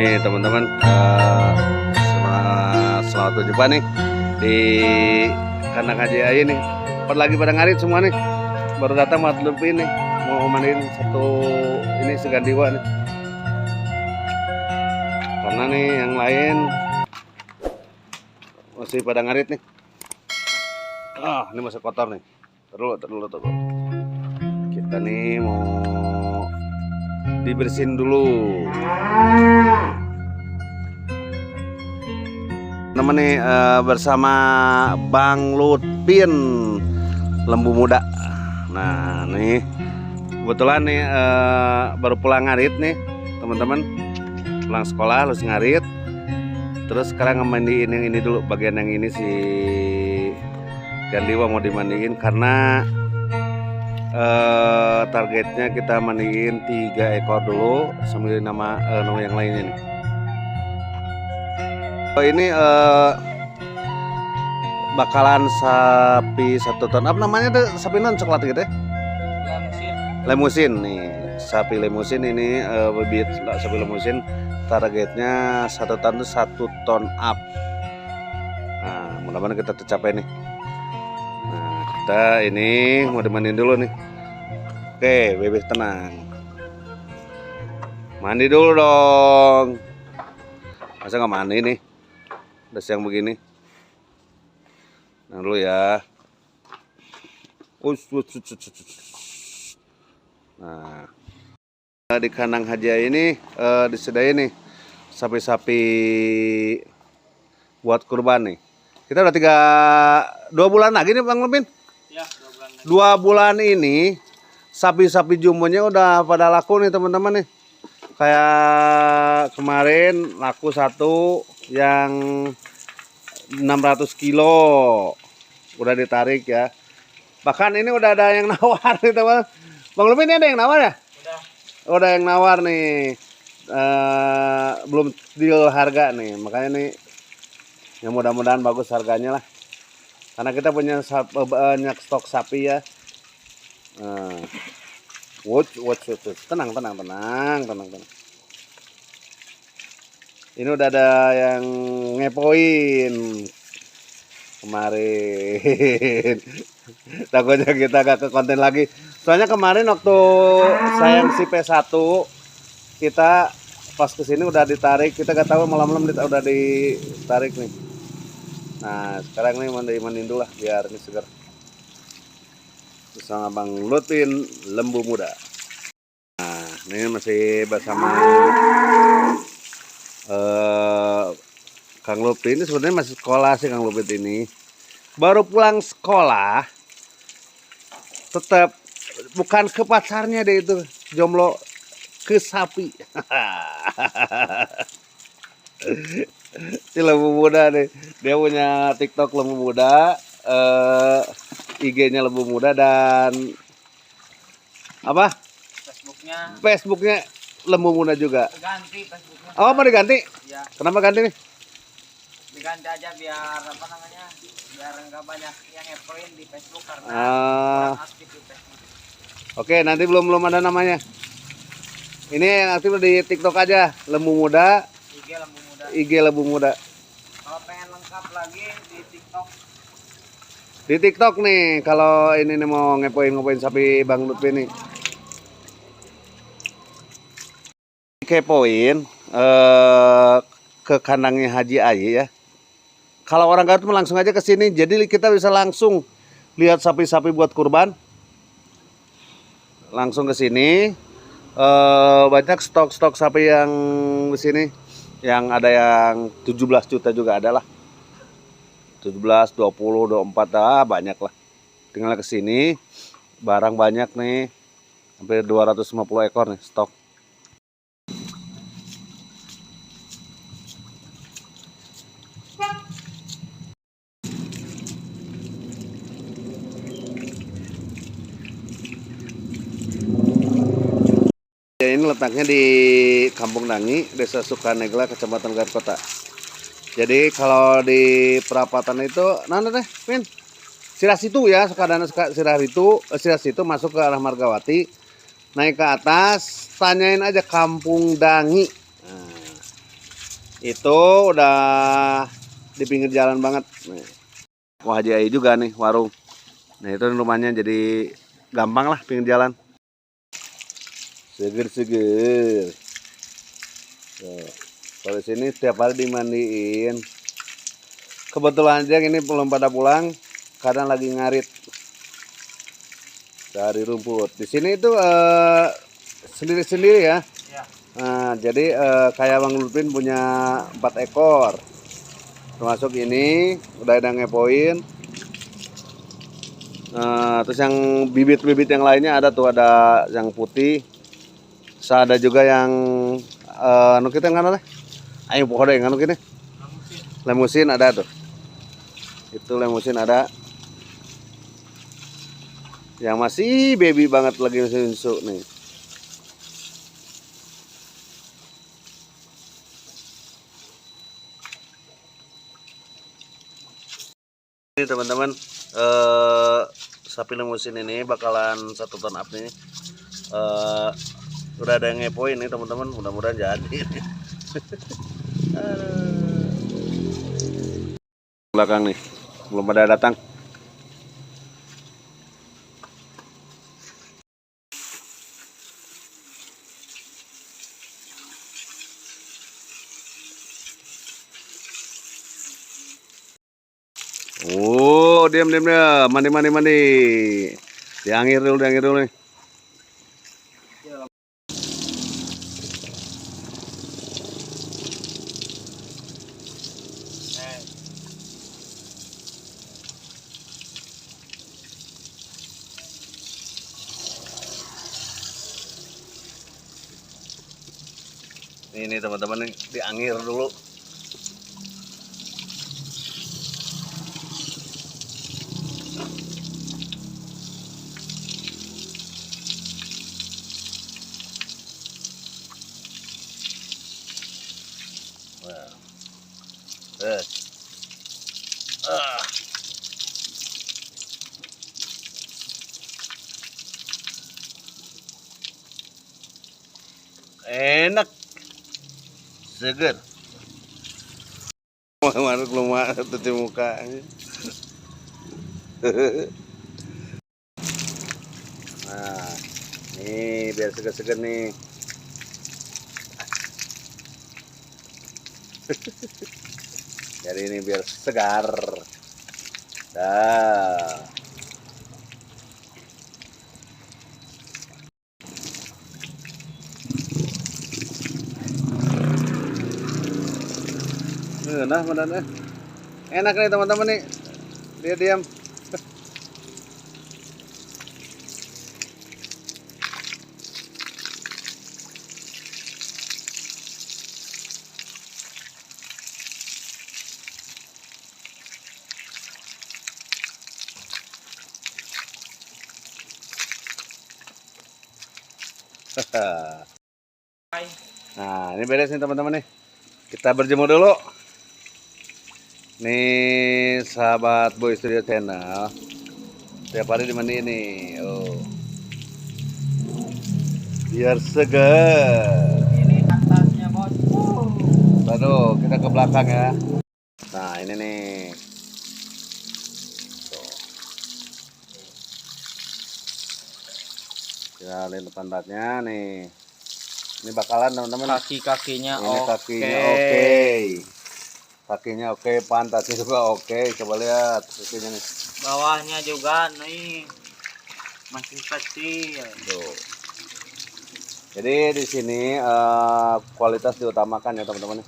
Nih teman-teman, selamat berjumpa nih di kandang Haji Ayi nih. Lagi pada ngarit semua nih, baru datang lebih nih mau mandiin satu ini segandiwa nih. Karena nih yang lain masih pada ngarit nih. Ini masih kotor nih. Terus. Kita nih mau dibersihin dulu. Teman nih bersama Bang Lutfin lembu muda. Nah nih kebetulan nih baru pulang ngarit nih teman-teman, pulang sekolah harus ngarit. Terus sekarang ngemandiin yang ini dulu, bagian yang ini si gandiwa mau dimandiin karena targetnya kita mandiin 3 ekor dulu sambil nama yang lainnya nih. Ini bakalan sapi 1 ton. Apa namanya tuh? Sapi non coklat gitu ya? Lemusin nih. Sapi lemusin ini bibit sapi lemusin targetnya 1 ton itu 1 ton up. Nah, mudah-mudahan kita tercapai nih. Nah, kita ini mau dimandiin dulu nih. Oke, bebek tenang. Mandi dulu dong. Masa nggak mandi nih? Udah siang begini. Nah dulu ya. Nah, di kandang Haji ini disediain nih sapi-sapi buat kurban nih. Kita udah 2 bulan lagi nih Bang Lutfin. Ya, 2 bulan lagi. 2 bulan ini sapi-sapi jumbonya udah pada laku nih teman-teman nih. Kayak kemarin laku 1 yang 600 kilo udah ditarik ya. Bahkan ini udah ada yang nawar nih teman. Bang Lutfin ini ada yang nawar ya? Udah yang nawar nih. Belum deal harga nih, makanya nih ya mudah-mudahan bagus harganya lah. Karena kita punya banyak stok sapi ya. Tenang. Ini udah ada yang ngepoin kemarin. Takutnya kita gak ke konten lagi. Soalnya kemarin waktu sayang si P1 kita pas kesini udah ditarik. Kita gak tahu malam-malam udah ditarik nih. Nah sekarang nih mandiin dulu lah biar ini segar. Bersama Bang Lutfin lembu muda. Nah ini masih bersama Kang Lutfin. Ini sebenarnya masih sekolah sih Kang Lutfin ini. Baru pulang sekolah, tetap bukan ke pacarnya deh itu, jomblo ke sapi. Si lembu muda nih, dia punya TikTok lembu muda, IG-nya lembu muda dan apa? Facebooknya lembu muda juga. Ganti Facebooknya. Oh mau diganti? Ya. Kenapa ganti nih? Diganti aja biar apa namanya? Biar enggak banyak yang ngepoin di Facebook karena kurang aktif di Facebook. Oke, nanti belum ada namanya. Ini yang aktif di TikTok aja, lembu muda. IG lembu muda. Kalau pengen lengkap lagi di TikTok. Di TikTok nih, kalau ini nih mau ngepoin sapi Bang Lutfin nih. Kepoin ke kandangnya Haji Ayi ya. Kalau orang Garut langsung aja ke sini, jadi kita bisa langsung lihat sapi-sapi buat kurban. Langsung ke sini. Banyak stok sapi yang di sini. Yang ada yang 17 juta juga ada lah. 17, 20, 24 banyak lah. Tinggal ke sini, barang banyak nih. Hampir 250 ekor nih stok. Ini letaknya di Kampung Dangi, Desa Sukanegla, Kecamatan Garut Kota. Jadi kalau di perapatan itu, Sirah situ ya, Sirah situ masuk ke arah Margawati, naik ke atas, tanyain aja Kampung Dangi. Nah, Itu udah di pinggir jalan banget. Nih. Wah, Haji Ai juga nih warung. Nah itu rumahnya, jadi gampang lah pinggir jalan. Seger-seger. Kalau di sini setiap hari dimandiin. Kebetulan aja ini belum pada pulang, kadang lagi ngarit dari rumput. Di sini itu sendiri-sendiri ya. Ya. Nah, jadi kayak Bang Lupin punya 4 ekor. Termasuk ini udah ada ngepoin. Terus yang bibit-bibit yang lainnya ada tuh, ada yang putih. Terus ada juga yang anu kita kan ada. Ayo pokoknya yang anu gini. Lemusin ada tuh. Itu lemusin ada. Yang masih baby banget lagi susu nih. Ini teman-teman, sapi lemusin ini bakalan 1 ton up nih. Udah ada yang ngepoin nih teman-teman, mudah-mudahan jadi. Belakang nih belum pada datang. Oh, diam diam diam, mandi. Diangir dulu nih. Ini teman-teman nih, diangir dulu. Wow. Enak, seger. Maruk lumah tuti muka. Nah, nih biar seger-seger nih. Jadi ini biar segar. Dah. Nah, mana enak nih teman-teman nih. Dia diam. Nah, ini beres nih teman-teman nih. Kita berjemur dulu. Nih sahabat Boy Studio Channel. Tiap hari dimandiin nih. Oh. Biar segar. Ini atasnya bos. Aduh, kita ke belakang ya. Nah, ini nih. Tuh. Kita lihat depan batnya nih. Ini bakalan teman-teman. Kaki-kakinya Ini oke. kakinya oke. Kakinya oke, pantatnya juga oke. Coba lihat kakinya nih. Bawahnya juga nih masih kecil. Tuh. Jadi di sini kualitas diutamakan ya teman-teman.